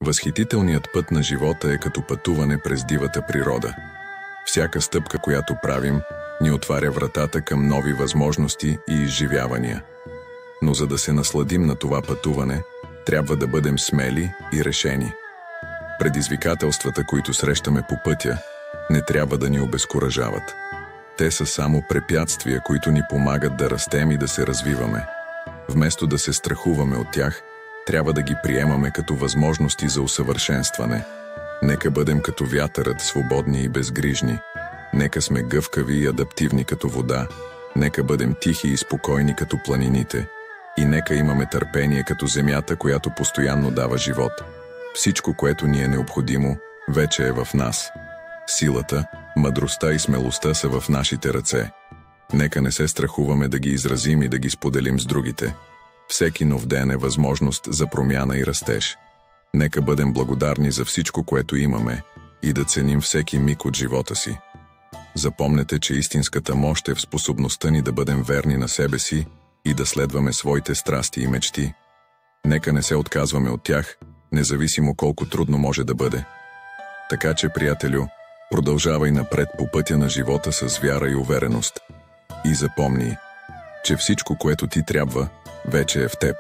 Възхитителният път на живота е като пътуване през дивата природа. Всяка стъпка, която правим, ни отваря вратата към нови възможности и изживявания. Но за да се насладим на това пътуване, трябва да бъдем смели и решени. Предизвикателствата, които срещаме по пътя, не трябва да ни обезкуражават. Те са само препятствия, които ни помагат да растем и да се развиваме. Вместо да се страхуваме от тях, трябва да ги приемаме като възможности за усъвършенстване. Нека бъдем като вятърът, свободни и безгрижни. Нека сме гъвкави и адаптивни като вода. Нека бъдем тихи и спокойни като планините. И нека имаме търпение като земята, която постоянно дава живот. Всичко, което ни е необходимо, вече е в нас. Силата, мъдростта и смелостта са в нашите ръце. Нека не се страхуваме да ги изразим и да ги споделим с другите. Всеки нов ден е възможност за промяна и растеж. Нека бъдем благодарни за всичко, което имаме, и да ценим всеки миг от живота си. Запомнете, че истинската мощ е в способността ни да бъдем верни на себе си и да следваме своите страсти и мечти. Нека не се отказваме от тях, независимо колко трудно може да бъде. Така че, приятелю, продължавай напред по пътя на живота с вяра и увереност. И запомни, че всичко, което ти трябва, вече е в теб.